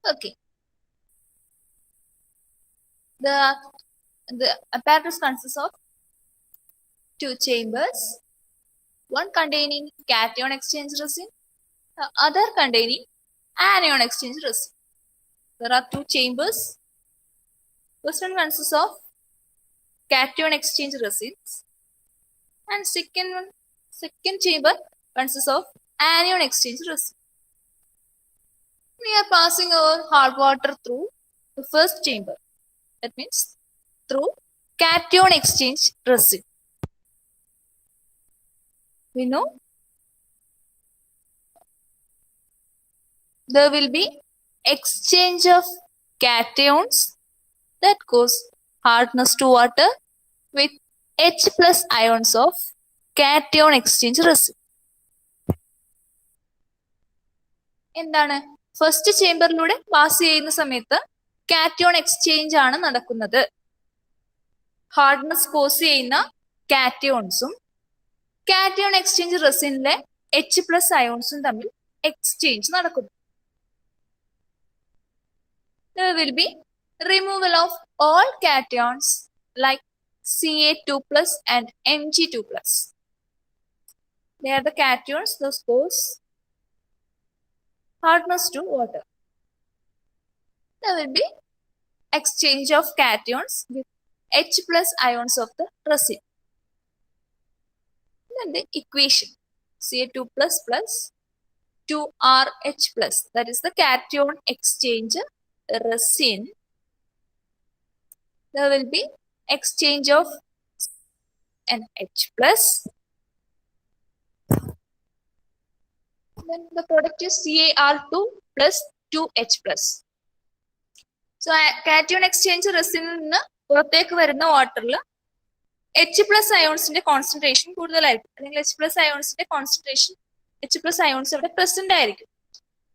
Okay. The apparatus consists of two chambers, one containing cation exchange resin, the other containing anion exchange resin. There are two chambers. First one consists of cation exchange resins, and second chamber consists of anion exchange resin. We are passing our hard water through the first chamber. That means through cation exchange resin. We know there will be exchange of cations that cause hardness to water with H plus ions of cation exchange resin. എന്താണ് first ചേംബറിലൂടെ pass ചെയ്യുന്ന സമയത്ത് cation exchange ആണ് നടക്കുന്നത്. Hardness cause ചെയ്യുന്ന കാറ്റയോൺസും cation exchange റെസിനിലെ H plus അയോൺസും തമ്മിൽ exchange നടക്കുന്നു. There will be removal of all cations like Ca2 plus and Mg2 plus. They are the cations that cause hardness to water. There will be exchange of cations with H plus ions of the resin. Then the equation Ca2 plus plus 2RH plus, that is the cation exchange resin. There will be exchange of NH plus. Then the product is Car2 plus 2H plus. So cation exchange resin നിന്ന് പുറത്തേക്ക് വരുന്ന വാട്ടറിൽ H plus അയോൺസിന്റെ concentration കൂടുതലായിരിക്കും, അല്ലെങ്കിൽ H plus അയോൺസിന്റെ concentration H plus ions അവിടെ present ആയിരിക്കും.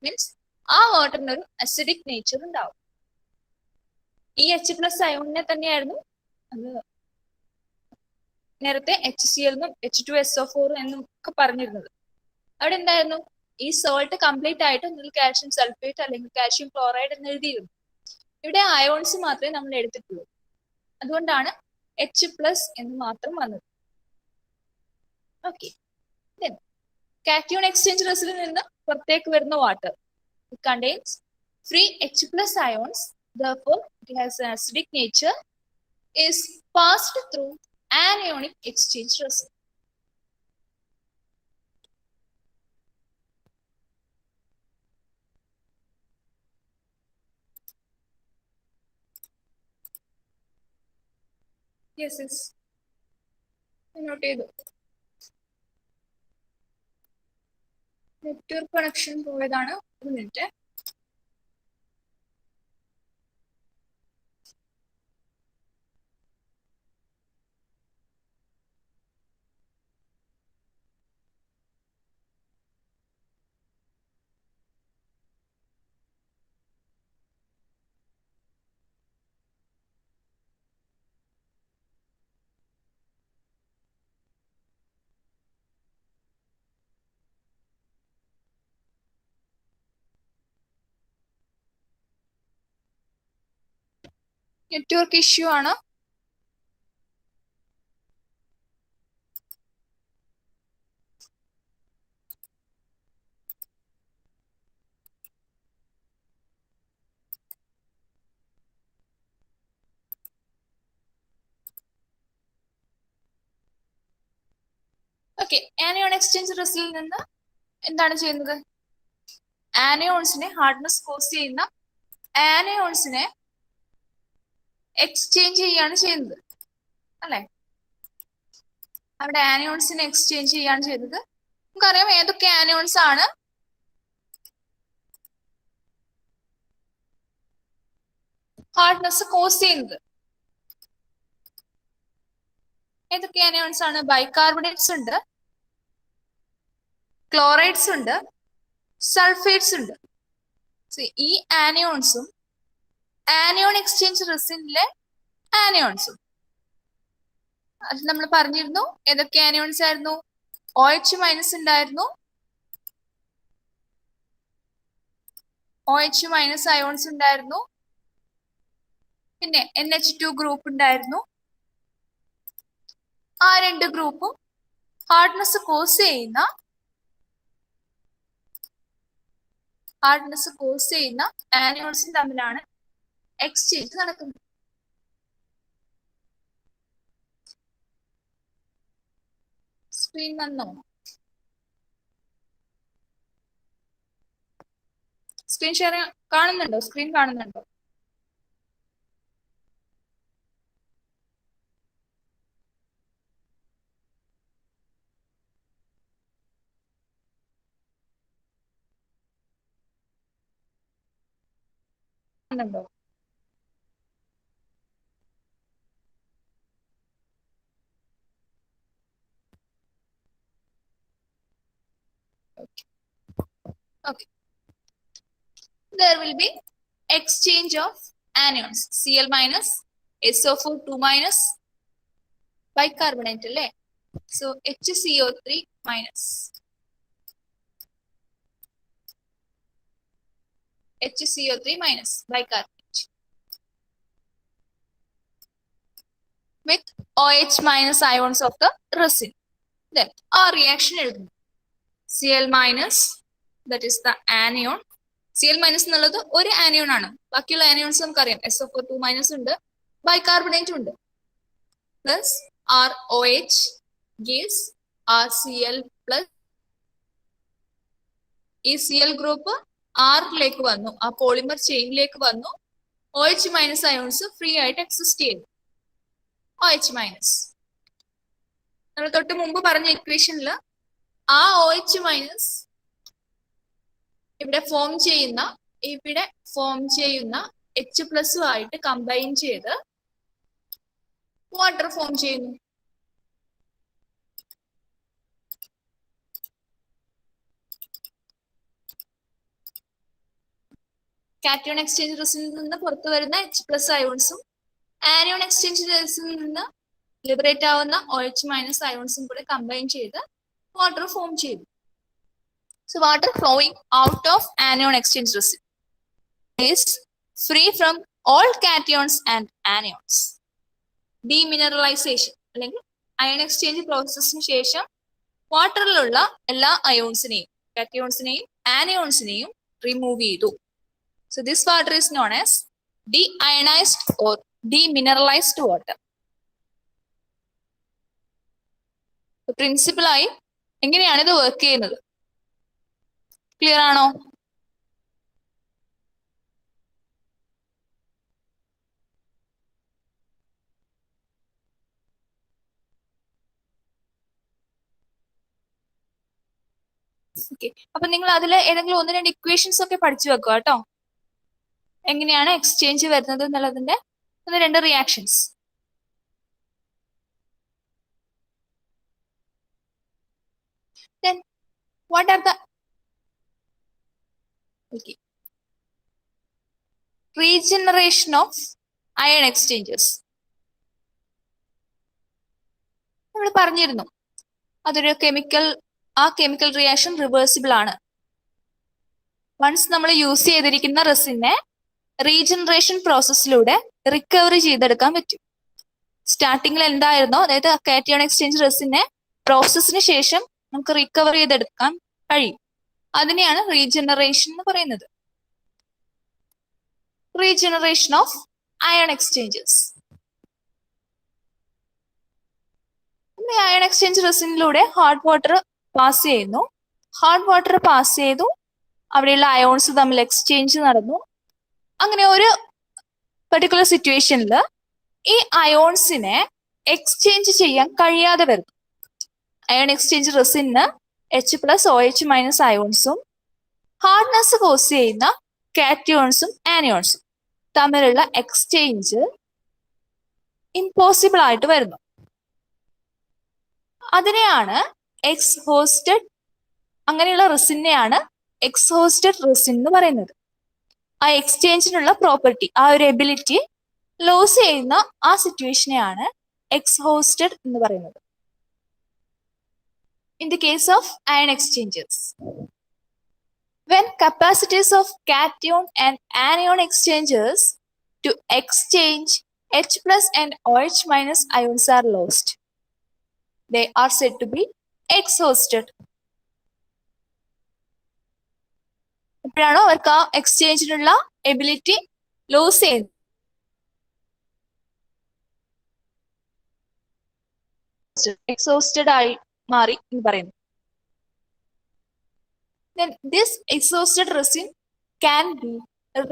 മീൻസ് ആ വാട്ടറിന് ഒരു അസിഡിക് നേച്ചർ ഉണ്ടാവും. ഈ H പ്ലസ് അയോണിനെ തന്നെയായിരുന്നു നേരത്തെ HCl എന്നും H2SO4 എന്നും ഒക്കെ പറഞ്ഞിരുന്നത്. അവിടെ എന്തായിരുന്നു, ഈ സോൾട്ട് കംപ്ലീറ്റ് ആയിട്ട് ഒന്നുകിൽ കാൽഷ്യം സൾഫേറ്റ് അല്ലെങ്കിൽ കാൽഷ്യം ക്ലോറൈഡ് എന്ന് എഴുതിയിരുന്നു. ഇവിടെ അയോൺസ് മാത്രമേ നമ്മൾ എടുത്തിട്ടുള്ളൂ. അതുകൊണ്ടാണ് H പ്ലസ് എന്ന് മാത്രം വന്നത്. ഓക്കെ. കാറ്റയോൺ എക്സ്ചേഞ്ച് റെസിനിൽ നിന്ന് പുറത്തേക്ക് വരുന്ന water contains free H plus ions, therefore it has an acidic nature, is passed through anionic exchange resin. Yes. Note ചെയ്തു. നെറ്റ്വർക്ക് കണക്ഷൻ പോയതാണ്. ഒരു മിനിറ്റ്. നെറ്റ്വർക്ക് ഇഷ്യൂ ആണ്. ഓക്കെ. ആനിയോൺ എക്സ്ചേഞ്ച് റെസിനിൽ നിന്ന് എന്താണ് ചെയ്യുന്നത്, ആനിയോൺസിനെ ഹാർഡ്നെസ് കോസ് ചെയ്യുന്ന ആനിയോൺസിനെ എക്സ്ചേഞ്ച് ചെയ്യാണ് ചെയ്യുന്നത് അല്ലെ. അവിടെ ആനിയോൺസിനെ എക്സ്ചേഞ്ച് ചെയ്യാണ് ചെയ്തത്. നമുക്കറിയാം ഏതൊക്കെ ആനിയോൺസ് ആണ് ഹാർഡ്നെസ് കോസ് ചെയ്യുന്നത്. ഏതൊക്കെ ആനിയോൺസ് ആണ്? ബൈകാർബണേറ്റ്സ് ഉണ്ട്, ക്ലോറൈഡ്സ് ഉണ്ട്, സൾഫേറ്റ്സ് ഉണ്ട്. ഈ ആനിയോൺസും ആനിയോൺ എക്സ്ചേഞ്ച് റെസിനിലെ ആനിയോൺസും അത് നമ്മൾ പറഞ്ഞിരുന്നു. ഏതൊക്കെ ആനിയോൺസ് ആയിരുന്നു? OH മൈനസ് ഉണ്ടായിരുന്നു, OH മൈനസ് അയോൺസ് ഉണ്ടായിരുന്നു, പിന്നെ NH2 ഗ്രൂപ്പ് ഉണ്ടായിരുന്നു. ആ രണ്ട് ഗ്രൂപ്പും ഹാർഡ്നെസ് കോസ് ചെയ്യുന്ന ആനിയോൺസും തമ്മിലാണ് എക്സ്ചേഞ്ച് നടക്കുന്നത്. സ്ക്രീൻ വന്നോ? സ്ക്രീൻ ഷെയർ കാണുന്നുണ്ടോ? സ്ക്രീൻ കാണുന്നുണ്ടോ? ണ്ടോ? Okay. There will be exchange of anions. Cl minus, SO4 2 minus, bicarbonate അല്ലേ? So HCO3 minus. HCO3 minus bicarbonate with OH minus ions of the resin. Then our reaction എഴുതുന്നു. Cl minus, that is the anion. Cl minus എന്നുള്ളത് ഒരു anion ആണ്. ബാക്കിയുള്ള anions നമുക്കറിയാം. SO4 2 minus ഉണ്ട്, bicarbonate ഉണ്ട്. Plus ROH gives RCl plus. ഈ Cl group ആറിലേക്ക് വന്നു, ആ പോളിമർ ചെയിനിലേക്ക് വന്നു. OH മൈനസ് അയോൺസ് ഫ്രീ ആയിട്ട് എക്സിസ്റ്റ് ചെയ്യുന്നു. OH മൈനസ് നമ്മൾ തൊട്ട് മുമ്പ് പറഞ്ഞ ഇക്വേഷനിൽ ആ OH മൈനസ് ഇവിടെ ഫോം ചെയ്യുന്ന H പ്ലസുമായിട്ട് കമ്പൈൻ ചെയ്ത് വാട്ടർ ഫോം ചെയ്യുന്നു. കാറ്റയോൺ എക്സ്ചേഞ്ച് റെസിനിൽ നിന്ന് പുറത്തു വരുന്ന H+ അയോൺസും ആനിയോൺ എക്സ്ചേഞ്ച് റെസിനിൽ നിന്ന് ലിബറേറ്റ് ആവുന്ന OH മൈനസ് അയോൺസും കൂടെ കമ്പൈൻ ചെയ്ത് വാട്ടർ ഫോം ചെയ്തു. So water flowing out of anion exchange resin is free from all cations and anions. Demineralization അല്ലെങ്കിൽ അയൺ എക്സ്ചേഞ്ച് പ്രോസസ്സിന് ശേഷം വാട്ടറിലുള്ള എല്ലാ അയോൺസിനെയും കാറ്റയോൺസിനെയും ആനിയോൺസിനെയും റിമൂവ് ചെയ്തു. So this water is known as deionized or demineralized water. പ്രിൻസിപ്പലായി എങ്ങനെയാണ് ഇത് work ചെയ്യുന്നത്? Clear ആണോ? Okay, അപ്പൊ നിങ്ങൾ അതിൽ ഏതെങ്കിലും ഒന്ന് രണ്ട് ഇക്വേഷൻസ് ഒക്കെ പഠിച്ചു വെക്കുക കേട്ടോ. എങ്ങനെയാണ് എക്സ്ചേഞ്ച് വരുന്നത് എന്നുള്ളതിന്റെ ഒന്ന് രണ്ട് reactions. Then what are the regeneration of ion exchanges? നമ്മൾ പറഞ്ഞിരുന്നു അതൊരു ആ കെമിക്കൽ റിയാക്ഷൻ റിവേഴ്സിബിൾ ആണ്. വൺസ് നമ്മൾ യൂസ് ചെയ്തിരിക്കുന്ന റെസിനെ റീജനറേഷൻ പ്രോസസ്സിലൂടെ റിക്കവറി ചെയ്തെടുക്കാൻ പറ്റും. സ്റ്റാർട്ടിങ്ങിൽ എന്തായിരുന്നോ, അതായത് കാറ്റയോൺ എക്സ്ചേഞ്ച് റെസിനെ പ്രോസസ്സിന് ശേഷം നമുക്ക് റിക്കവർ ചെയ്തെടുക്കാൻ കഴിയും. അതിനെയാണ് റീജനറേഷൻ എന്ന് പറയുന്നത്. Regeneration of ion exchanges. Ion exchange റെസിനിലൂടെ ഹാർഡ് വാട്ടർ പാസ് ചെയ്യുന്നു. ഹാർഡ് വാട്ടർ പാസ് ചെയ്തു, അവിടെയുള്ള അയോൺസ് തമ്മിൽ എക്സ്ചേഞ്ച് നടന്നു. അങ്ങനെ ഒരു പെർട്ടിക്കുലർ സിറ്റുവേഷനിൽ ഈ അയോൺസിനെ എക്സ്ചേഞ്ച് ചെയ്യാൻ കഴിയാതെ വരുന്നു. അയൺ എക്സ്ചേഞ്ച് റെസിന് H+OH- അയോൺസും ഹാർഡ്നെസ് കോസ് ചെയ്യുന്ന കാറ്റയോൺസും ആനിയോൺസും തമ്മിലുള്ള എക്സ്ചേഞ്ച് ഇമ്പോസിബിൾ ആയിട്ട് വരുന്നു. അതിനെയാണ് എക്സ്ഹോസ്റ്റഡ്, അങ്ങനെയുള്ള റെസിനെയാണ് എക്സ്ഹോസ്റ്റഡ് റെസിൻ എന്ന് പറയുന്നത്. ആ എക്സ്ചേഞ്ചിനുള്ള പ്രോപ്പർട്ടി, ആ ഒരു എബിലിറ്റി ലോസ് ചെയ്യുന്ന ആ സിറ്റുവേഷനെയാണ് എക്സ്ഹോസ്റ്റഡ് എന്ന് പറയുന്നത്. In the case of ion exchanges, When capacities of cation and anion exchangers to exchange H plus and OH minus ions are lost, they are said to be exhausted. എപ്പോഴാണോ അവർക്ക് ആ എക്സ്ചേഞ്ചിനുള്ള ability loss ചെയ്യുന്നത്, exhausted ആയി മാറി എന്ന് പറയുന്നു. Then this exhausted resin can be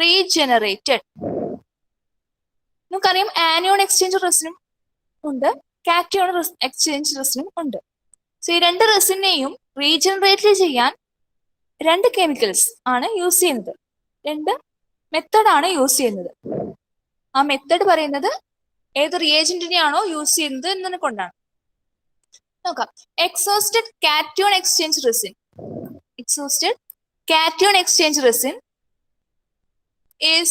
regenerated. നമുക്കറിയാം anion exchange റെസിനും ഉണ്ട്, കാറ്റയോൺ എക്സ്ചേഞ്ച് റെസിനും ഉണ്ട്. സോ ഈ രണ്ട് റെസിനെയും റീജനറേറ്റ് ചെയ്യാൻ രണ്ട് കെമിക്കൽസ് ആണ് യൂസ് ചെയ്യുന്നത്, രണ്ട് മെത്തഡാണ് യൂസ് ചെയ്യുന്നത്. ആ മെത്തഡ് പറയുന്നത് ഏത് റിയേജന്റിനെയാണോ യൂസ് ചെയ്യുന്നത് എന്നതിനെ കൊണ്ടാണ്. നോക്കാം. Exhausted cation exchange resin, exhausted cation exchange resin is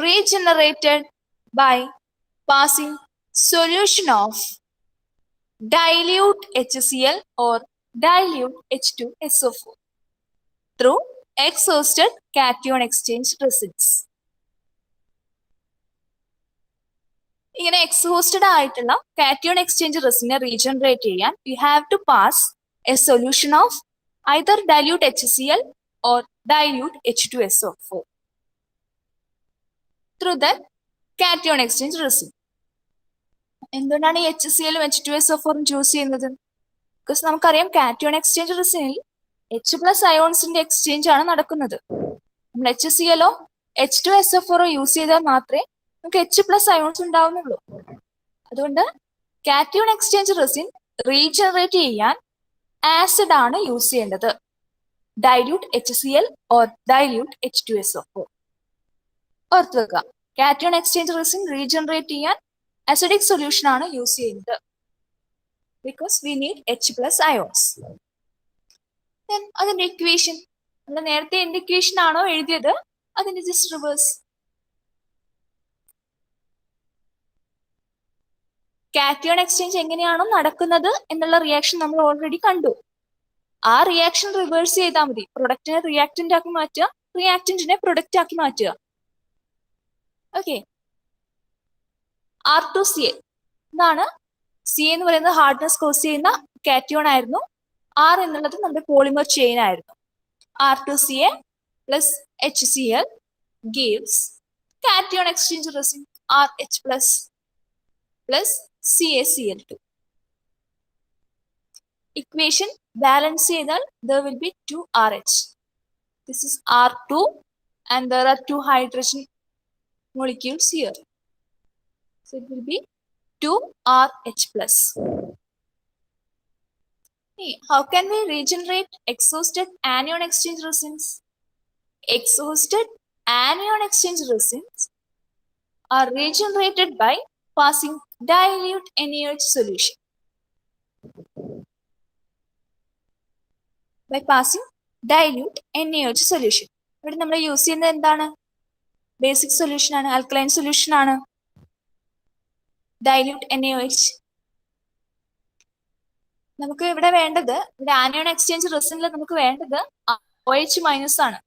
regenerated by passing solution of dilute HCl or dilute H2SO4 through exhausted cation exchange resins. ഇങ്ങനെ എക്സോസ്റ്റഡ് ആയിട്ടുള്ള കാറ്റയോൺ എക്സ്ചേഞ്ച് റെസിനെ റീജനറേറ്റ് ചെയ്യാൻ you have to pass a solution of either dilute HCl or dilute H2SO4 through the cation exchange resin. എന്തുകൊണ്ടാണ് ഈ HCl ഉം H2SO4 choose ചെയ്യുന്നത്? Because നമുക്കറിയാം cation exchange റെസിനിൽ H+ അയോൺസിന്റെ exchange ആണ് നടക്കുന്നത്. നമ്മൾ HCl ഓ H2SO4 യൂസ് ചെയ്താൽ മാത്രമേ നമുക്ക് H+ അയോൺസ് ഉണ്ടാവുന്നുള്ളൂ. അതുകൊണ്ട് കാറ്റയോൺ എക്സ്ചേഞ്ച് റെസിൻ റീജനറേറ്റ് ചെയ്യാൻ ആസിഡ് ആണ് യൂസ് ചെയ്യേണ്ടത്, dilute HCl or dilute H2SO4. ഓർത്ത് വെക്കുക, കാറ്റയോൺ എക്സ്ചേഞ്ച് റെസിൻ റീജനറേറ്റ് ചെയ്യാൻ അസിഡിക് സൊല്യൂഷൻ ആണ് യൂസ് ചെയ്യുന്നത്, because we need H+ ions. അതിന്റെ ഇക്വേഷൻ നമ്മൾ നേരത്തെ എന്ത് ഇക്വേഷൻ ആണോ എഴുതിയത് അതിന്റെ ജസ്റ്റ് റിവേഴ്സ്. കാറ്റയോൺ എക്സ്ചേഞ്ച് എങ്ങനെയാണോ നടക്കുന്നത് എന്നുള്ള റിയാക്ഷൻ നമ്മൾ ഓൾറെഡി കണ്ടു. ആ റിയാക്ഷൻ റിവേഴ്സ് ചെയ്താൽ മതി. പ്രൊഡക്റ്റിനെ റിയാക്റ്റന്റ് ആക്കി മാറ്റുക, റിയാക്റ്റന്റിനെ പ്രൊഡക്റ്റ് ആക്കി മാറ്റുക. ഓക്കെ. R2Ca ഇതാണ്. സി എന്ന് പറയുന്നത് ഹാർഡ്നെസ് കോസ് ചെയ്യുന്ന കാറ്റയോൺ ആയിരുന്നു. ആർ എന്നുള്ളത് നമ്മുടെ പോളിമർ ചെയിൻ ആയിരുന്നു. R2Ca plus HCl gives cation exchange resin RH plus CaCl2. Equation balance ചെയ്താൽ there will be 2RH. This is R2 and there are 2 hydrogen molecules here. So it will be 2RH plus. How can we regenerate exhausted anion exchange resins? Exhausted anion exchange resins are regenerated by passing dilute NaOH solution. By passing dilute NaOH solution. ഇവിടെ നമ്മൾ use ചെയ്യുന്നത് എന്താണ്? Basic solution ആണ്, alkaline solution ആണ്, dilute NaOH. നമുക്ക് ഇവിടെ വേണ്ടത്, ഇവിടെ ആനിയോൺ എക്സ്ചേഞ്ച് റെസിനിൽ നമുക്ക് വേണ്ടത് OH മൈനസ് ആണ്.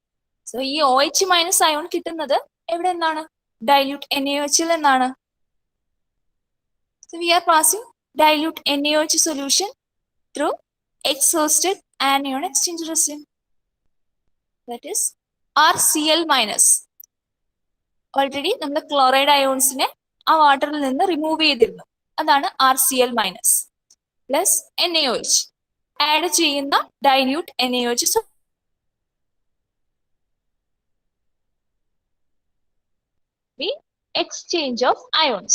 സോ ഈ OH മൈനസ് അയോൺ കിട്ടുന്നത് എവിടെ നിന്നാണ്? ഡൈല്യൂട്ട് NaOH എന്നാണ്. So we are passing dilute NaOH solution through exhausted anion exchange resin. That is RCl minus. Already നമ്മൾ ക്ലോറൈഡ് അയോൺസിനെ ആ വാട്ടറിൽ നിന്ന് റിമൂവ് ചെയ്തിരുന്നു. അതാണ് RCl minus plus NaOH add ചെയ്യുന്ന dilute NaOH. Exchange of ions.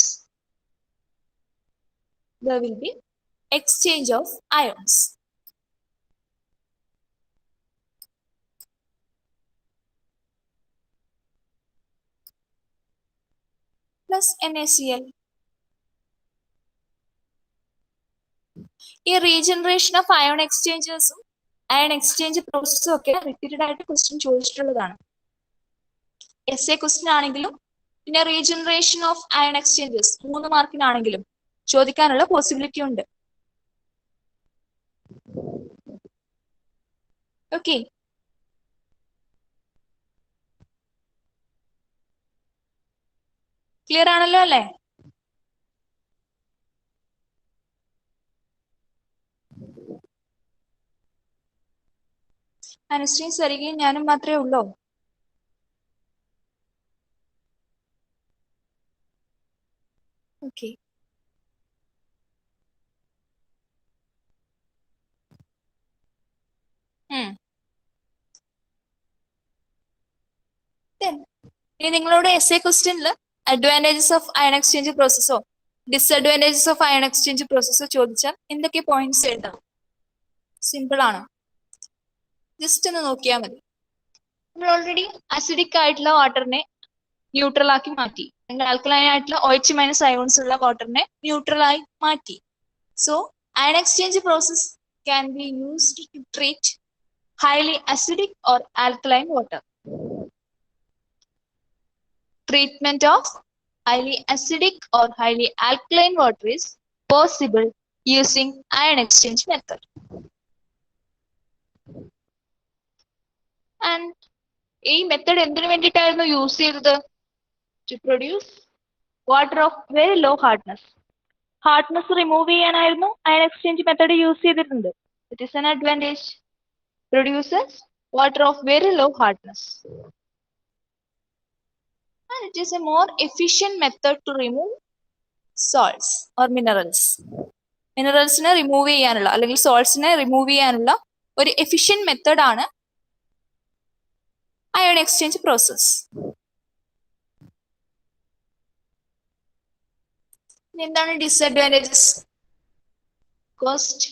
There will be exchange of ions. Plus NaCl. ഈ regeneration of ion എക്സ്ചേഞ്ചേഴ്സും ion exchange പ്രോസസ്സും ഒക്കെ റിപ്പീറ്റഡ് ആയിട്ട് ക്വസ്റ്റ്യൻ ചോദിച്ചിട്ടുള്ളതാണ്. എസ് എ ക്വസ്റ്റ്യൻ ആണെങ്കിലും പിന്നെ റീജനറേഷൻ ഓഫ് അയൺ എക്സ്ചേഞ്ചേഴ്സ് 3 മാർക്കിനാണെങ്കിലും ചോദിക്കാനുള്ള പോസിബിലിറ്റി ഉണ്ട്. ഓക്കെ. ക്ലിയർ ആണല്ലോ അല്ലേ? അനുശ്രീ സരികയും ഞാനും മാത്രമേ ഉള്ളൂ. ഓക്കെ. ഇനി നിങ്ങളോട് എസ്എ ക്വസ്റ്റ്യനിൽ അഡ്വാൻറ്റേജസ് ഓഫ് അയൺ എക്സ്ചേഞ്ച് പ്രോസസ്സോ ഡിസ്അഡ്വാൻറ്റേജസ് ഓഫ് അയൺ എക്സ്ചേഞ്ച് പ്രോസസ്സോ ചോദിച്ചാൽ എന്തൊക്കെ പോയിന്റ്സ് എഴുതാം? സിമ്പിൾ ആണ്, ജസ്റ്റ് ഒന്ന് നോക്കിയാൽ മതി. നമ്മൾ ഓൾറെഡി അസിഡിക് ആയിട്ടുള്ള വാട്ടറിനെ ന്യൂട്രൽ ആക്കി മാറ്റി, അല്ലെങ്കിൽ ആൽക്കലൈൻ ആയിട്ടുള്ള OH- അയോൺസ് ഉള്ള വാട്ടറിനെ ന്യൂട്രൽ ആയി മാറ്റി. So ion exchange process can be used to treat highly acidic or alkaline water. Treatment of highly acidic or highly alkaline water is possible using ion exchange method. And ഈ method എന്തിനു വേണ്ടിയിട്ടായിരുന്നു use ചെയ്തത്? To produce water of very low hardness. Hardness remove ചെയ്യാനായിരുന്നു ion exchange method use ചെയ്തിരുന്നത്. It is an advantage. Produces water of very low hardness. And it is a more efficient method to remove salts or minerals. മിനറൽസിനെ remove ചെയ്യാനുള്ള അല്ലെങ്കിൽ സോൾട്സിനെ remove ചെയ്യാനുള്ള ഒരു efficient method ആണ് ion exchange process. എന്താണ് disadvantages? Cost,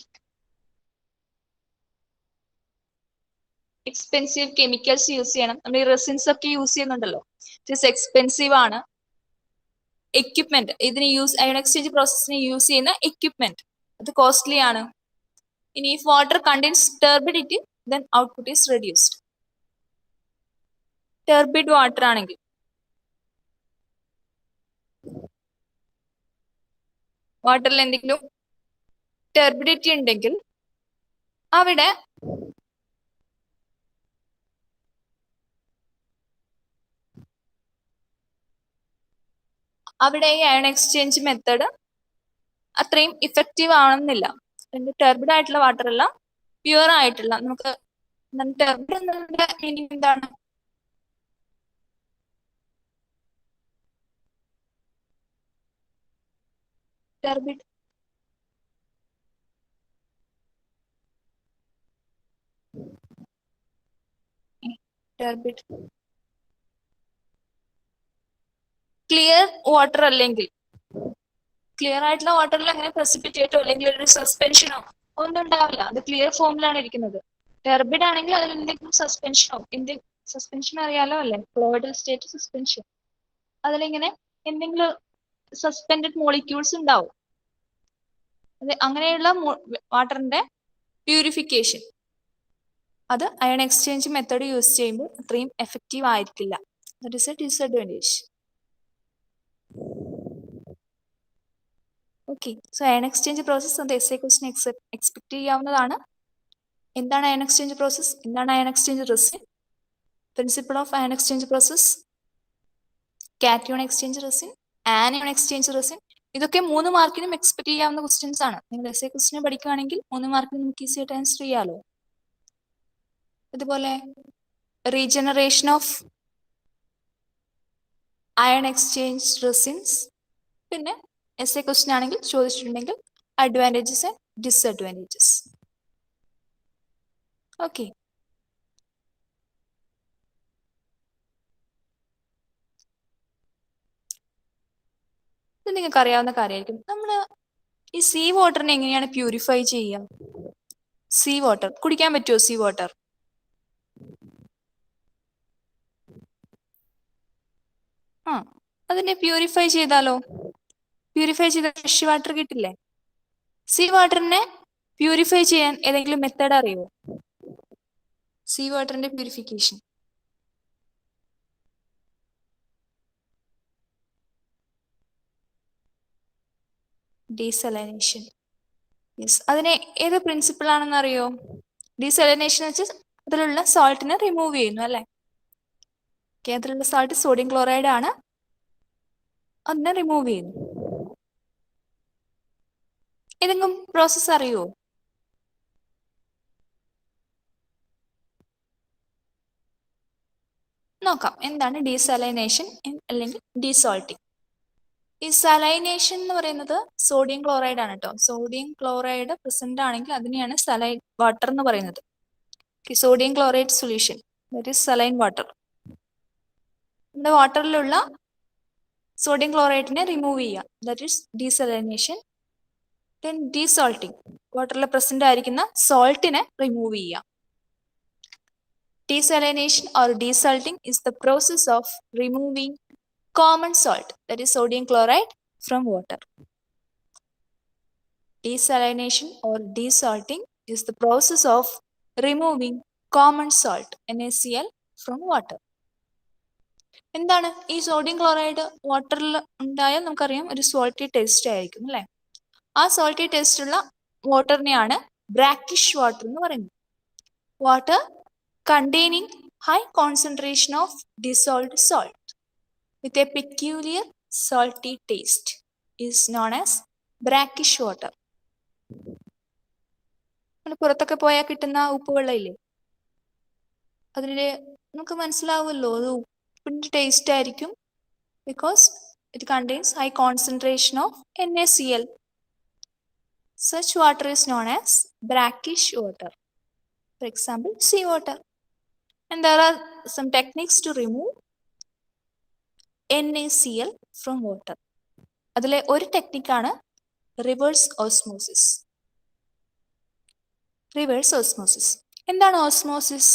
expensive chemicals use ചെയ്യണം. നമ്മൾ ഈ റെസിൻസ് ഒക്കെ യൂസ് ചെയ്യുന്നുണ്ടല്ലോ, ഇറ്റ് ഈസ് എക്സ്പെൻസീവ് ആണ്. എക്യുപ്മെന്റ്, ഇതിന് അയൺ എക്സ്ചേഞ്ച് പ്രോസസ്സിന് യൂസ് ചെയ്യുന്ന എക്യുപ്മെന്റ് അത് കോസ്റ്റ്ലി ആണ്. ഇനി if water contains turbidity then output is reduced. Turbid water ആണെങ്കിൽ, വാട്ടറിൽ എന്തെങ്കിലും ടർബിഡിറ്റി ഉണ്ടെങ്കിൽ അവിടെ ഈ അയൺ എക്സ്ചേഞ്ച് മെത്തേഡ് അത്രയും ഇഫക്റ്റീവ് ആവണമെന്നില്ല. ടർബിഡ് ആയിട്ടുള്ള വാട്ടർ അല്ല, പ്യുവർ ആയിട്ടുള്ള, നമുക്ക് ടർബിഡ് എന്നതിന്റെ മീനിങ് എന്താണ്? ടർബിഡ് ക്ലിയർ വാട്ടർ അല്ലെങ്കിൽ, ക്ലിയർ ആയിട്ടുള്ള വാട്ടറിൽ അങ്ങനെ പ്രസിപ്പിറ്റേറ്റോ അല്ലെങ്കിൽ ഒരു സസ്പെൻഷനോ ഒന്നും ഉണ്ടാവില്ല. അത് ക്ലിയർ ഫോമിലാണ് ഇരിക്കുന്നത്. ടർബിഡ് ആണെങ്കിൽ അതിൽ എന്തെങ്കിലും സസ്പെൻഷനോ, സസ്പെൻഷൻ അറിയാലോ അല്ലെ, ഫ്ലോയിഡൽ സ്റ്റേറ്റ് സസ്പെൻഷൻ, അതിലിങ്ങനെ എന്തെങ്കിലും സസ്പെൻഡഡ് മോളിക്യൂൾസ് ഉണ്ടാവും. അത് അങ്ങനെയുള്ള വാട്ടറിന്റെ പ്യൂരിഫിക്കേഷൻ അത് അയൺ എക്സ്ചേഞ്ച് മെത്തേഡ് യൂസ് ചെയ്യുമ്പോൾ അത്രയും എഫക്റ്റീവ് ആയിരിക്കില്ല. That is A disadvantage. Okay, so ion exchange process അത് എസ്എ ക്വസ്റ്റ്യൻ എക്സ്പെക്ട് ചെയ്യാവുന്നതാണ്. എന്താണ് അയൺ എക്സ്ചേഞ്ച് പ്രോസസ്? എന്താണ് iron exchange resin? Principle of ion exchange process, cation exchange resin, anion exchange resin. ഇതൊക്കെ 3 മാർക്കിനും expect ചെയ്യാവുന്ന questions ആണ്. നിങ്ങൾ SA question പഠിക്കുകയാണെങ്കിൽ 3 മാർക്കിന് നമുക്ക് ഈസി ആയിട്ട് ആൻസർ ചെയ്യാലോ. അതുപോലെ regeneration of ion exchange resins, പിന്നെ എസ്എ ക്വസ്റ്റ്യൻ ആണെങ്കിൽ ചോദിച്ചിട്ടുണ്ടെങ്കിൽ അഡ്വാൻറ്റേജസ് ആൻഡ് ഡിസ്അഡ്വാൻറ്റേജസ്. ഓക്കെ, ഇത് നിങ്ങൾക്ക് അറിയാവുന്ന കാര്യമായിരിക്കും. നമ്മൾ ഈ സീ വാട്ടറിനെ എങ്ങനെയാണ് പ്യൂരിഫൈ ചെയ്യുക? സീ വാട്ടർ കുടിക്കാൻ പറ്റുമോ? സീ വാട്ടർ അതിനെ പ്യൂരിഫൈ ചെയ്താലോ? പ്യൂരിഫൈ ചെയ്ത ഫ്രഷ് വാട്ടർ കിട്ടില്ലേ? സീ വാട്ടറിനെ പ്യൂരിഫൈ ചെയ്യാൻ ഏതെങ്കിലും മെത്തേഡ് അറിയുമോ? സീ വാട്ടറിന്റെ പ്യൂരിഫിക്കേഷൻ. ഡീസലൈനേഷൻ. യെസ്, അതിനെ ഏത് പ്രിൻസിപ്പിൾ ആണെന്ന് അറിയോ? ഡീസലൈനേഷൻ വെച്ച് അതിലുള്ള സോൾട്ടിനെ റിമൂവ് ചെയ്യുന്നു അല്ലെ? അതിലുള്ള സോൾട്ട് സോഡിയം ക്ലോറൈഡ് ആണ്. അതിനെ റിമൂവ് ചെയ്യുന്നു. ഏതെങ്കിലും പ്രോസസ്സ് അറിയോ? നോക്കാം. എന്താണ് ഡീസലൈനേഷൻ അല്ലെങ്കിൽ ഡീസോൾട്ടിങ്? ഈ സലൈനേഷൻ എന്ന് പറയുന്നത് സോഡിയം ക്ലോറൈഡ് ആണ് കേട്ടോ. സോഡിയം ക്ലോറൈഡ് പ്രസന്റ് ആണെങ്കിൽ അതിനെയാണ് സലൈൻ വാട്ടർ എന്ന് പറയുന്നത്. Sodium chloride solution that is saline water. നമ്മുടെ വാട്ടറിലുള്ള സോഡിയം ക്ലോറൈഡിനെ റിമൂവ് ചെയ്യുക, ദാറ്റ് ഈസ് ഡീസലൈനേഷൻ. ദെൻ ഡീസോൾട്ടിങ്, വാട്ടറിൽ പ്രസന്റ് ആയിരിക്കുന്ന സോൾട്ടിനെ റിമൂവ് ചെയ്യുക. Desalination or desalting is the process of removing common salt, that is sodium chloride, from water. Desalination or desalting is the process of removing common salt, NaCl, from water. എന്താണ് ഈ sodium chloride വാട്ടറിൽ ഉണ്ടായാൽ നമുക്കറിയാം ഒരു salty taste ആയിരിക്കും അല്ലേ? ആ salty taste ഉള്ള വാട്ടറിനെയാണ് ബ്രാക്കിഷ് വാട്ടർ എന്ന് പറയുന്നത്. Water containing high concentration of dissolved salt with a peculiar salty taste is known as brackish water. പുറത്തൊക്കെ പോയാൽ കിട്ടുന്ന ഉപ്പുവെള്ളം ഇല്ലേ, അതിന് നമുക്ക് മനസ്സിലാവുമല്ലോ അത് ഉപ്പിൻ്റെ ടേസ്റ്റ് ആയിരിക്കും. Because it contains high concentration of NaCl. Such water is known as brackish water. For example, sea water. And there are some techniques to remove NaCl from water. അതിലെ ഒരു ടെക്നിക്കാണ് റിവേഴ്സ് ഓസ്മോസിസ്. റിവേഴ്സ് ഓസ്മോസിസ് എന്താണ്? Osmosis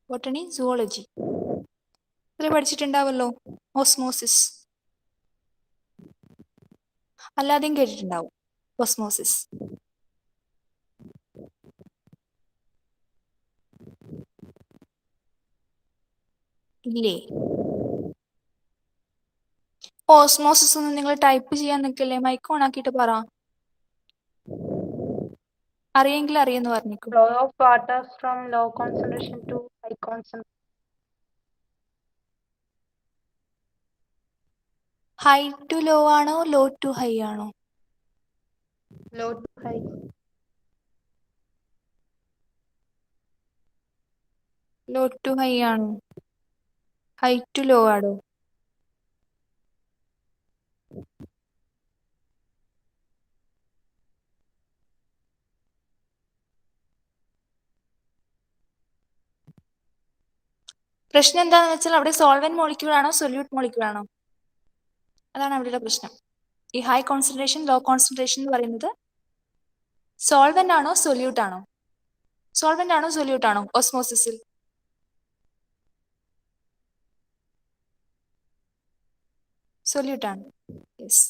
botany, zoology ഇതിൽ പഠിച്ചിട്ടുണ്ടാവല്ലോ. Osmosis അല്ലാതെയും കേട്ടിട്ടുണ്ടാവും. Osmosis ഇല്ലേ? Osmosis ഒന്നും നിങ്ങൾ type ചെയ്യാൻ നിൽക്കല്ലേ, മൈക്ക് ഓൺ ആക്കിയിട്ട് പറ. അറിയെങ്കിൽ അറിയെന്ന് പറഞ്ഞിക്കോ. Flow of water from low concentration to high concentration. High to low ആണോ ലോ ടു ഹൈ ആണോ? Low to high. Low to high ആണോ? ഹൈ ടു ലോ ആണോ? പ്രശ്നം എന്താണെന്ന് വെച്ചാൽ അവിടെ സോൾവെന്റ് മോളിക്യൂൾ ആണോ സൊല്യൂട്ട് മോളിക്യൂൾ ആണോ? അതാണ് അവിടെയുള്ള പ്രശ്നം. ഈ ഹൈ കോൺസെൻട്രേഷൻ ലോ കോൺസെൻട്രേഷൻ എന്ന് പറയുന്നത് സോൾവെന്റ് ആണോ സൊല്യൂട്ട് ആണോ? സോൾവെന്റ് ആണോ സൊല്യൂട്ട് ആണോ ഓസ്മോസിസിൽ? സൊല്യൂട്ട് ആണ്. യെസ്.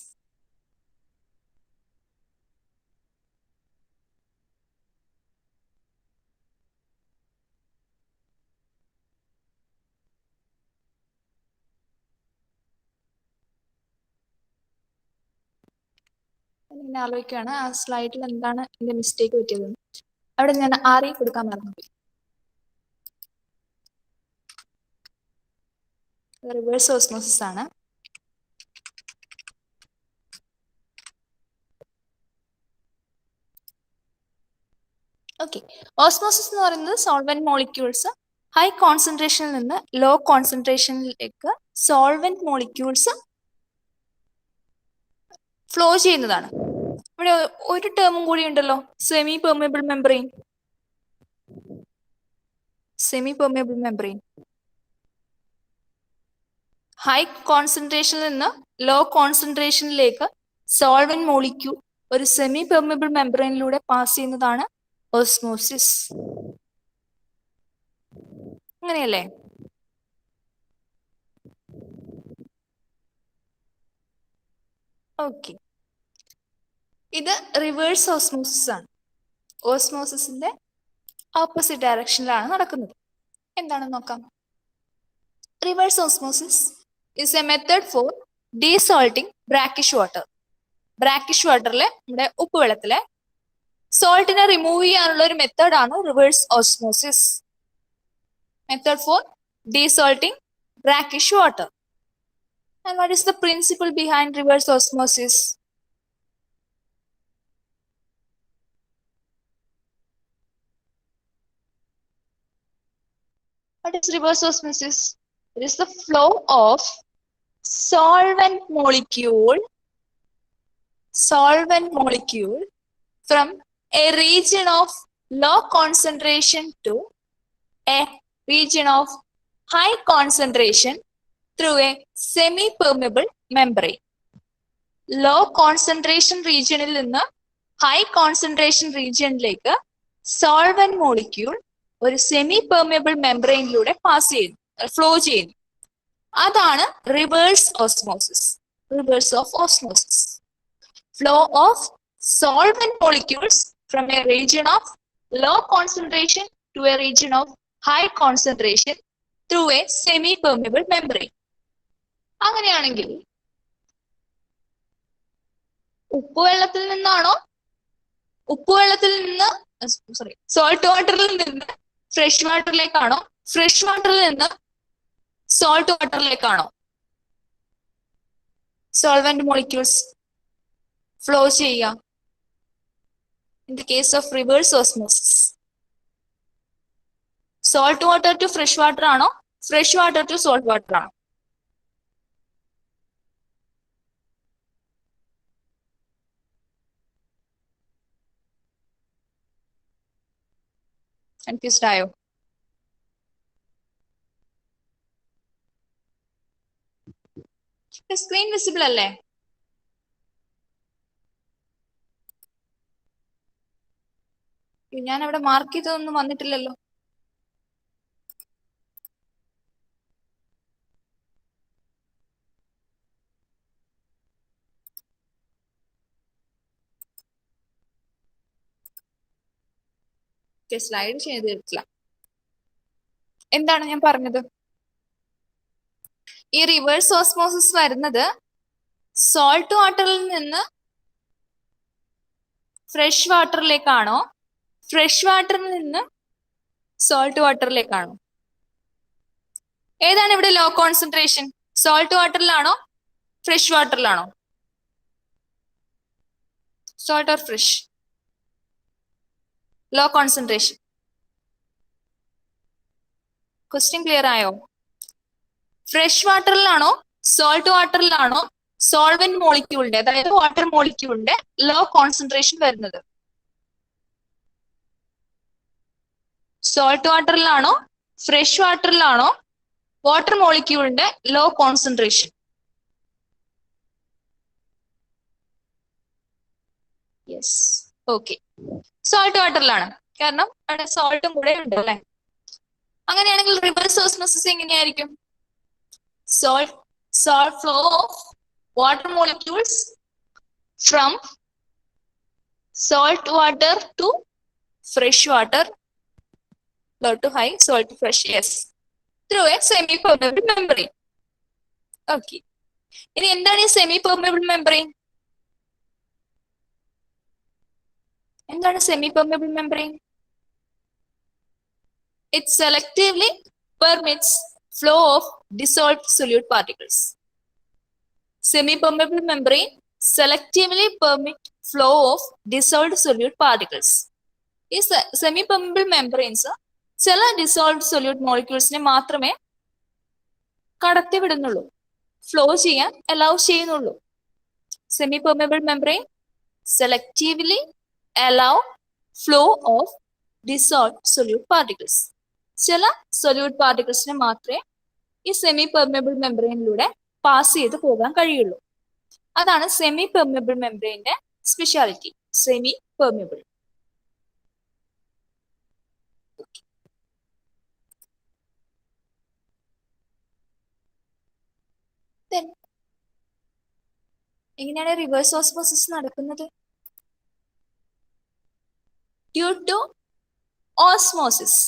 ഇങ്ങനെ ആലോചിക്കുകയാണ് ആ സ്ലൈഡിൽ എന്താണ് എന്റെ മിസ്റ്റേക്ക് പറ്റിയത്. അവിടെ ഞാൻ ആറി കൊടുക്കാൻ മറന്നു. റിവേഴ്സ് ഓസ്മോസിസ് ആണ്. ഓക്കെ, ഓസ്മോസിസ് എന്ന് പറയുന്നത് സോൾവെന്റ് മോളിക്യൂൾസ് ഹൈ കോൺസെൻട്രേഷനിൽ നിന്ന് ലോ കോൺസെൻട്രേഷനിലേക്ക് സോൾവെന്റ് മോളിക്യൂൾസ് ഫ്ലോ ചെയ്യുന്നതാണ്. ഇവിടെ ഒരു ടേമും കൂടി ഉണ്ടല്ലോ, semi permeable membrane. Semi permeable membrane high കോൺസെൻട്രേഷനിൽ നിന്ന് ലോ കോൺസെൻട്രേഷനിലേക്ക് സോൾവെന്റ് മോളിക്യൂൾ ഒരു സെമി പെർമിയബിൾ മെംബ്രെയിനിലൂടെ പാസ് ചെയ്യുന്നതാണ് ഓസ്മോസിസ്. അങ്ങനെയല്ലേ? ഓക്കെ, ഇത് റിവേഴ്സ് ഓസ്മോസിസ് ആണ്. ഓസ്മോസിസിന്റെ ഓപ്പോസിറ്റ് ഡയറക്ഷനിലാണ് നടക്കുന്നത്. എന്താണെന്ന് നോക്കാം. Reverse osmosis is a method for desalting brackish water. ബ്രാക്കിഷ് വാട്ടറിലെ നമ്മുടെ ഉപ്പുവെള്ളത്തിലെ സോൾട്ടിനെ റിമൂവ് ചെയ്യാനുള്ള ഒരു മെത്തേഡാണ് reverse osmosis. Method for desalting brackish water. And what is the principle behind reverse osmosis? What is reverse osmosis? It is the flow of solvent molecule from a region of low concentration to a region of high concentration through a semi-permeable membrane. Low concentration regionിൽ നിന്ന് high concentration regionിലേക്ക് solvent molecule ഒരു semi-permeable membraneയിലൂടെ flow ചെയ്യുന്നു. അതാണ് reverse osmosis. Reverse of osmosis. Flow of solvent molecules from a region of low concentration to a region of high concentration through a semi-permeable membrane. അങ്ങനെയാണെങ്കിൽ ഉപ്പുവെള്ളത്തിൽ നിന്ന് salt വാട്ടറിൽ നിന്ന് fresh വാട്ടറിലേക്കാണോ, fresh വാട്ടറിൽ നിന്ന് salt വാട്ടറിലേക്കാണോ solvent molecules flow ചെയ്യുക? In the case of reverse osmosis, salt water to fresh water ആണോ, fresh water to salt water ആണോ? Confused ആയോ? സ്ക്രീൻ വിസിബിൾ അല്ലേ? ഞാൻ അവിടെ മാർക്ക് ചെയ്തൊന്നും വന്നിട്ടില്ലല്ലോ. സ്ലൈഡ് ചെയ്തിട്ടില്ല. എന്താണ് ഞാൻ പറഞ്ഞത്? ഈ റിവേഴ്സ് ഓസ്മോസിസ് വരുന്നത് സോൾട്ട് വാട്ടറിൽ നിന്ന് ഫ്രഷ് വാട്ടറിലേക്കാണോ, ഫ്രഷ് വാട്ടറിൽ നിന്ന് സോൾട്ട് വാട്ടറിലേക്കാണോ? ഏതാണ് ഇവിടെ ലോ കോൺസെൻട്രേഷൻ? സോൾട്ട് വാട്ടറിലാണോ, ഫ്രഷ് വാട്ടറിലാണോ? Salt or fresh? Low concentration. Question clear ആയോ? ഫ്രഷ് വാട്ടറിലാണോ, സോൾട്ട് വാട്ടറിലാണോ സോൾവെന്റ് മോളിക്യൂളിന്റെ, അതായത് വാട്ടർ മോളിക്യൂളിന്റെ ലോ കോൺസെൻട്രേഷൻ വരുന്നത്? സോൾട്ട് വാട്ടറിലാണോ, ഫ്രഷ് വാട്ടറിലാണോ വാട്ടർ മോളിക്യൂളിന്റെ low concentration? Yes, okay, salt വാട്ടറിലാണ്. കാരണം അവിടെ സോൾട്ടും കൂടെ ഉണ്ട് അല്ലെ. അങ്ങനെയാണെങ്കിൽ റിവേഴ്സ് ഓസ്മോസിസ് എങ്ങനെയായിരിക്കും? salt flow of water molecules from salt water to fresh water, low to high, salt to fresh, yes, through a semi-permeable membrane. Okay. ഇനി എന്താണ് ഈ semi-permeable membrane? എന്താണ് semi-permeable membrane? It selectively permits flow of dissolved solute particles. Semi-permeable membrane selectively permit flow of dissolved solute particles. ഈ semi-permeable membranes ചില dissolved solute molecules മാത്രമേ കടത്തിവിടുന്നുള്ളൂ, flow ചെയ്യാൻ allow ചെയ്യുന്നുള്ളൂ. Semi-permeable membrane selectively allow flow of dissolved solute particles. ചില solute പാർട്ടിക്കിൾസിന് മാത്രമേ ഈ semi permeable മെംബ്രെയിനിലൂടെ pass ചെയ്ത് പോകാൻ കഴിയുള്ളൂ. അതാണ് സെമി പെർമിയബിൾ മെംബ്രെയിന്റെ സ്പെഷ്യാലിറ്റി. Semi permeable. എങ്ങനെയാണ് റിവേഴ്സ് ഓസ്മോസിസ് നടക്കുന്നത്? Due to osmosis.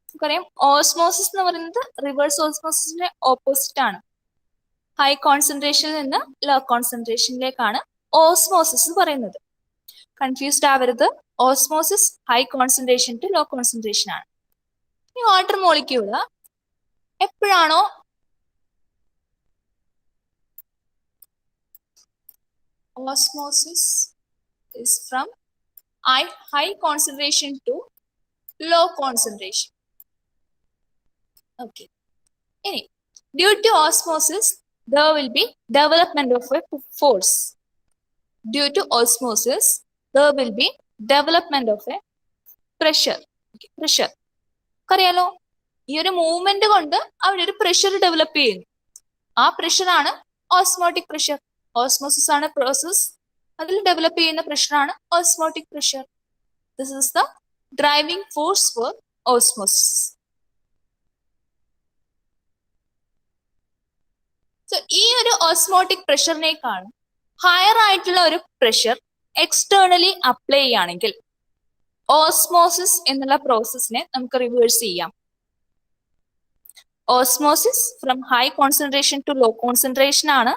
നമുക്കറിയാം ഓസ്മോസിസ് എന്ന് പറയുന്നത് റിവേഴ്സ് ഓസ്മോസിന്റെ ഓപ്പോസിറ്റ് ആണ്. ഹൈ കോൺസെൻട്രേഷനിൽ നിന്ന് ലോ കോൺസെൻട്രേഷനിലേക്കാണ് ഓസ്മോസിസ് പറയുന്നത്. കൺഫ്യൂസ്ഡ് ആവരുത്. Osmosis high concentration to low concentration ആണ്. ഈ വാട്ടർ മോളിക്യൂള് എപ്പോഴാണോ osmosis is from high concentration to low concentration. Okay. Anyway, due to osmosis, there will be development of a force. Due to osmosis, there will be development of a pressure. Okay, pressure. അറിയാലോ, ഈ ഒരു movement കൊണ്ട് അവിടെ ഒരു pressure develop ചെയ്യുന്നു. ആ പ്രഷറാണ് osmotic pressure. Osmosis ആണ് പ്രോസസ്, അതിൽ ഡെവലപ്പ് ചെയ്യുന്ന പ്രഷറാണ് osmotic pressure. This is the driving force for osmosis. So ഈ ഒരു ഓസ്മോട്ടിക് പ്രഷറിനേക്കാളും ഹയർ ആയിട്ടുള്ള ഒരു പ്രഷർ എക്സ്റ്റേണലി അപ്ലൈ ചെയ്യുകയാണെങ്കിൽ ഓസ്മോസിസ് എന്നുള്ള പ്രോസസ്സിനെ നമുക്ക് റിവേഴ്സ് ചെയ്യാം. Osmosis from high concentration to low concentration ആണ്.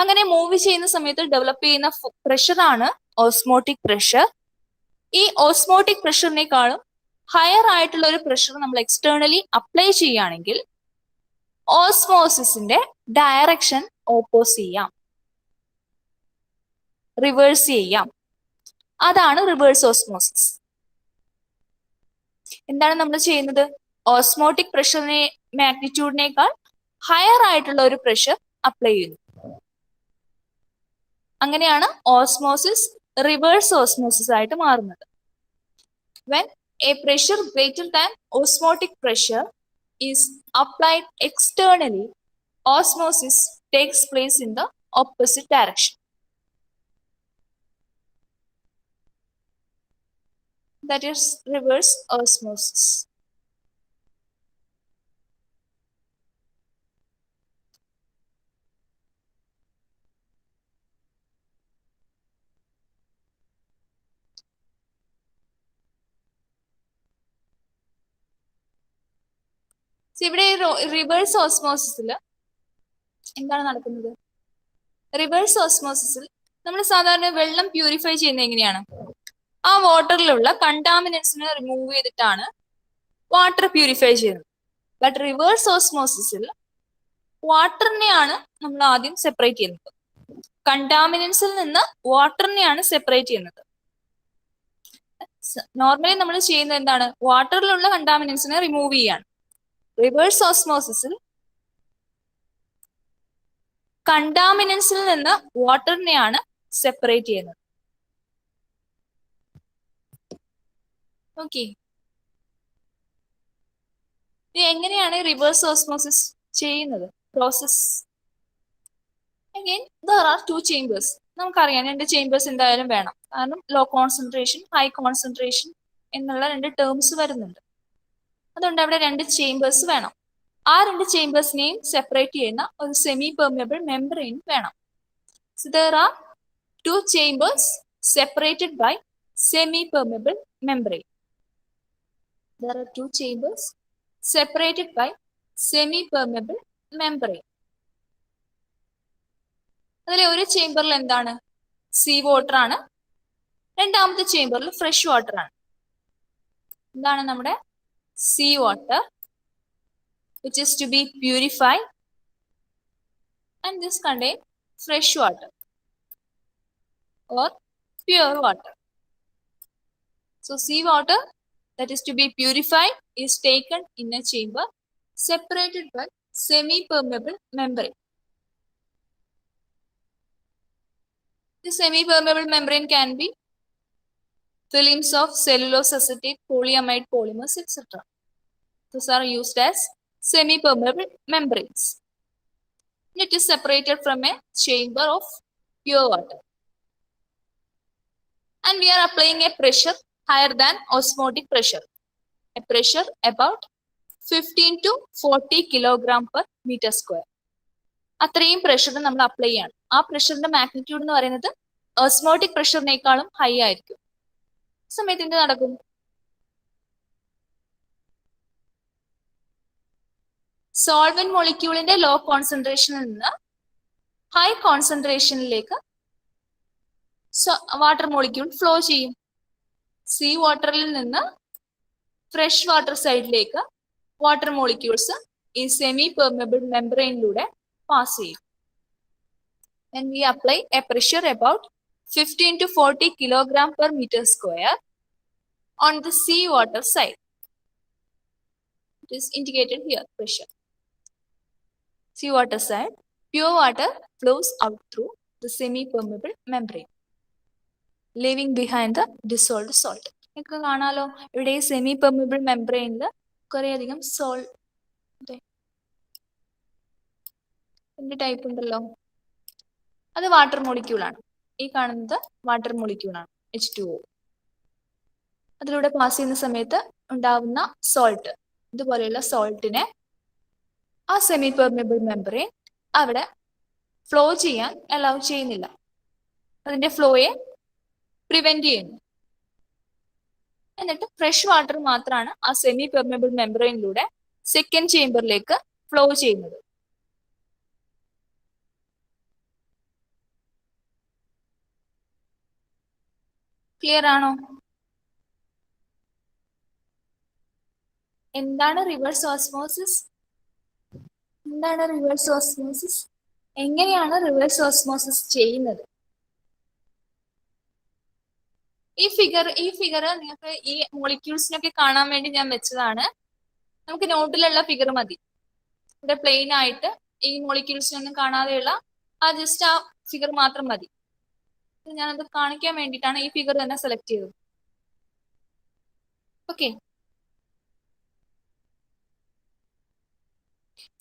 അങ്ങനെ മൂവ് ചെയ്യുന്ന സമയത്ത് ഡെവലപ്പ് ചെയ്യുന്ന പ്രഷറാണ് ഓസ്മോട്ടിക് പ്രഷർ. ഈ ഓസ്മോട്ടിക് പ്രഷറിനേക്കാളും ഹയർ ആയിട്ടുള്ള ഒരു പ്രഷർ നമ്മൾ എക്സ്റ്റേണലി അപ്ലൈ ചെയ്യുകയാണെങ്കിൽ ഓസ്മോസിസിന്റെ ഡയറക്ഷൻ ഓപ്പോസ് ചെയ്യാം, റിവേഴ്സ് ചെയ്യാം. അതാണ് റിവേഴ്സ് ഓസ്മോസിസ്. എന്താണ് നമ്മൾ ചെയ്യുന്നത്? ഓസ്മോട്ടിക് പ്രഷറിനെ മാഗ്നിറ്റ്യൂഡിനേക്കാൾ ഹയർ ആയിട്ടുള്ള ഒരു പ്രഷർ അപ്ലൈ ചെയ്യുന്നു. അങ്ങനെയാണ് ഓസ്മോസിസ് റിവേഴ്സ് ഓസ്മോസിസ് ആയിട്ട് മാറുന്നത്. When A pressure greater than osmotic pressure is applied externally, osmosis takes place in the opposite direction. That is reverse osmosis. ഇവിടെ റിവേഴ്സ് ഓസ്മോസിസിൽ എന്താണ് നടക്കുന്നത്? റിവേഴ്സ് ഓസ്മോസിസിൽ നമ്മൾ സാധാരണ വെള്ളം പ്യൂരിഫൈ ചെയ്യുന്നത് എങ്ങനെയാണ്? ആ വാട്ടറിലുള്ള കണ്ടാമിനൻസിനെ റിമൂവ് ചെയ്തിട്ടാണ് വാട്ടർ പ്യൂരിഫൈ ചെയ്യുന്നത്. ബട്ട് റിവേഴ്സ് ഓസ്മോസിസിൽ വാട്ടറിനെയാണ് നമ്മൾ ആദ്യം സെപ്പറേറ്റ് ചെയ്യുന്നത്. കണ്ടാമിനൻസിൽ നിന്ന് വാട്ടറിനെയാണ് സെപ്പറേറ്റ് ചെയ്യുന്നത്. നോർമലി നമ്മൾ ചെയ്യുന്നത് എന്താണ്? വാട്ടറിലുള്ള കണ്ടാമിനൻസിനെ റിമൂവ് ചെയ്യാണ്. റിവേഴ്സ് ഓസ്മോസിസിൽ കണ്ടാമിനൻസിൽ നിന്ന് വാട്ടറിനെയാണ് സെപ്പറേറ്റ് ചെയ്യുന്നത്. ഓക്കെ, എങ്ങനെയാണ് റിവേഴ്സ് ഓസ്മോസിസ് ചെയ്യുന്നത്? Process again there are two chambers. നമുക്കറിയാം രണ്ട് ചേംബേഴ്സ് എന്തായാലും വേണം, കാരണം ലോ കോൺസെൻട്രേഷൻ ഹൈ കോൺസെൻട്രേഷൻ എന്നുള്ള രണ്ട് ടേംസ് വരുന്നുണ്ട്. അതുകൊണ്ട് അവിടെ രണ്ട് ചേംബേഴ്സ് വേണം. ആ രണ്ട് ചേംബേഴ്സിനെയും സെപ്പറേറ്റ് ചെയ്യുന്ന ഒരു സെമി പെർമിയബിൾ മെംബ്രെയിൻ വേണം. So there are two chambers separated by semi-permeable membrane. There are two chambers separated by semi-permeable membrane. അതിലെ ഒരു ചേംബറിൽ എന്താണ്? സീ വാട്ടർ ആണ്. രണ്ടാമത്തെ ചേംബറിൽ ഫ്രഷ് വാട്ടർ ആണ്. എന്താണ് നമ്മുടെ sea water, which is to be purified, and this contain fresh water or pure water. So sea water that is to be purified is taken in a chamber separated by semi-permeable membrane. The semi-permeable membrane can be films of cellulose acetate, polyamide polymers, etc. These are used as semi-permeable membranes. It is separated from a chamber of pure water. And we are applying a pressure higher than osmotic pressure. A pressure about 15 to 40 kilogram per meter square. അത്രയും pressure നമ്മൾ apply ചെയ്യണം. ആ പ്രഷറിന്റെ magnitude എന്ന് പറയുന്നത് osmotic പ്രഷറിനേക്കാളും high ആയിരിക്കും. സമയത്ത് എന്ത് നടക്കും? സോൾവെന്റ് മോളിക്യൂളിന്റെ ലോ കോൺസെൻട്രേഷനിൽ നിന്ന് ഹൈ കോൺസെൻട്രേഷനിലേക്ക് വാട്ടർ മോളിക്യൂൾ ഫ്ലോ ചെയ്യും. സീ വാട്ടറിൽ നിന്ന് ഫ്രഷ് വാട്ടർ സൈഡിലേക്ക് വാട്ടർ മോളിക്യൂൾസ് ഈ സെമി പെർമിയബിൾ മെംബ്രെയിനിലൂടെ പാസ് ചെയ്യും. when we apply a pressure about 15 to 40 kilogram per meter square on the seawater side. It is indicated here, pressure. Seawater side, pure water flows out through the semi-permeable membrane, leaving behind the dissolved salt. നിങ്ങൾക്ക് കാണാലോ ഇവിടെ ഈ semi permeable മെംബ്രെയിനിൽ കുറേയധികം type ഉണ്ടല്ലോ. അത് water മോളിക്യൂളാണ്. ഈ കാണുന്നത് water മോളിക്യൂളാണ്, H2O. അതിലൂടെ പാസ് ചെയ്യുന്ന സമയത്ത് ഉണ്ടാവുന്ന സോൾട്ട്, ഇതുപോലെയുള്ള സോൾട്ടിനെ ആ സെമി പെർമിബിൾ മെംബ്രെയിൻ അവിടെ ഫ്ലോ ചെയ്യാൻ അലൗ ചെയ്യുന്നില്ല. അതിന്റെ ഫ്ലോയെ പ്രിവെന്റ് ചെയ്യുന്നു. എന്നിട്ട് ഫ്രഷ് വാട്ടർ മാത്രമാണ് ആ സെമി പെർമിബിൾ മെംബ്രെയിനിലൂടെ സെക്കൻഡ് ചേംബറിലേക്ക് ഫ്ലോ ചെയ്യുന്നത്. ക്ലിയർ ആണോ? എന്താണ് റിവേഴ്സ് ഓസ്മോസിസ്? എന്താണ് റിവേഴ്സ് ഓസ്മോസിസ്? എങ്ങനെയാണ് റിവേഴ്സ് ഓസ്മോസിസ് ചെയ്യുന്നത്? ഈ ഫിഗർ നിങ്ങൾക്ക് ഈ മോളിക്യൂൾസിനൊക്കെ കാണാൻ വേണ്ടി ഞാൻ വെച്ചതാണ്. നമുക്ക് നോട്ടിലുള്ള ഫിഗർ മതി. ഇവിടെ പ്ലെയിൻ ആയിട്ട് ഈ മോളിക്യൂൾസിനൊന്നും കാണാതെയുള്ള ജസ്റ്റ് ആ ഫിഗർ മാത്രം മതി. ഞാനത് കാണിക്കാൻ വേണ്ടിയിട്ടാണ് ഈ ഫിഗർ തന്നെ സെലക്ട് ചെയ്തത്. ഓക്കെ,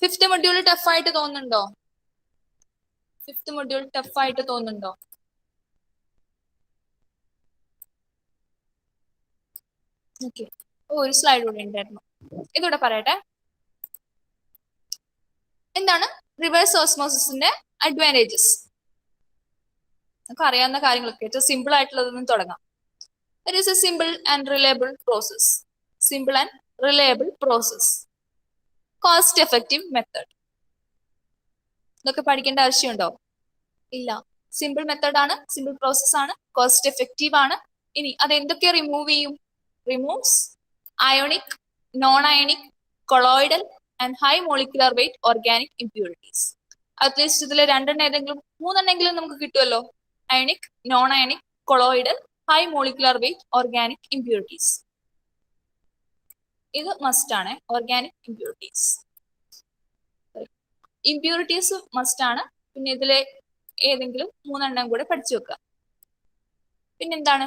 ഫിഫ്ത്ത് മൊഡ്യൂൾ ടഫായിട്ട് തോന്നുന്നുണ്ടോ? ഫിഫ്ത്ത് മൊഡ്യൂൾ ടഫായിട്ട് തോന്നുന്നുണ്ടോ? ഓക്കെ, ഒരു സ്ലൈഡ് കൂടെ ഉണ്ടായിരുന്നു, ഇതൂടെ പറയട്ടെ. എന്താണ് റിവേഴ്സ് ഓസ്മോസിന്റെ അഡ്വാൻറ്റേജസ്? നമുക്ക് അറിയാവുന്ന കാര്യങ്ങളൊക്കെ ഏറ്റവും സിമ്പിൾ ആയിട്ടുള്ളതൊന്നും തുടങ്ങാം. It is A simple and reliable process. Simple and reliable process. Cost effective method. ഇതൊക്കെ പഠിക്കേണ്ട ആവശ്യമുണ്ടോ? ഇല്ല. സിമ്പിൾ മെത്തേഡ് ആണ്, സിമ്പിൾ പ്രോസസ് ആണ്, കോസ്റ്റ് എഫക്റ്റീവ് ആണ്. ഇനി അത് എന്തൊക്കെ റിമൂവ് ചെയ്യും? Removes ionic, non ionic, colloidal and high molecular weight organic impurities. At least ഇതിൽ ഏതെങ്കിലും മൂന്നെണ്ണെങ്കിലും നമുക്ക് കിട്ടുമല്ലോ. Ionic, non ionic, colloidal, high molecular weight organic impurities. ഇത് മസ്റ്റ് ആണ്. ഓർഗാനിക് ഇംപ്യൂരിറ്റീസ് മസ്റ്റ് ആണ്. പിന്നെ ഇതിലെ ഏതെങ്കിലും മൂന്നെണ്ണം കൂടെ പഠിച്ചു വെക്കുക. പിന്നെന്താണ്?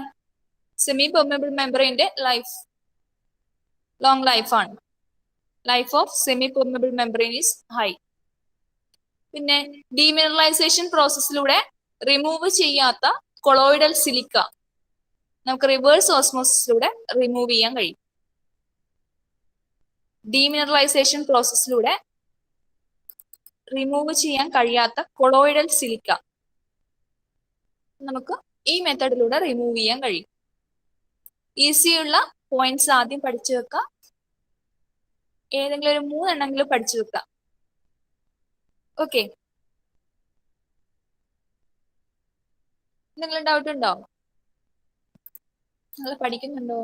സെമി പെർമിബിൾ മെംബ്രെയിന്റെ ലോങ് ലൈഫാണ്. Life of semi permeable membrane is high. പിന്നെ ഡീമിനറലൈസേഷൻ പ്രോസസ്സിലൂടെ റിമൂവ് ചെയ്യാത്ത കൊളോയിഡൽ സിലിക്ക നമുക്ക് റിവേഴ്സ് ഓസ്മോസിസിലൂടെ റിമൂവ് ചെയ്യാൻ കഴിയും. ഡീമിനറലൈസേഷൻ പ്രോസസ്സിലൂടെ റിമൂവ് ചെയ്യാൻ കഴിയാത്ത കൊളോയിഡൽ സിലിക്ക നമുക്ക് ഈ മെത്തഡിലൂടെ റിമൂവ് ചെയ്യാൻ കഴിയും. ഈസിയുള്ള പോയിന്റ്സ് ആദ്യം പഠിച്ചു വെക്കുക. ഏതെങ്കിലും ഒരു മൂന്നെണ്ണെങ്കിലും പഠിച്ചു വെക്കുക. ഓക്കെ, എന്തെങ്കിലും ഡൗട്ട് ഉണ്ടോ? നിങ്ങൾ പഠിക്കുന്നുണ്ടോ?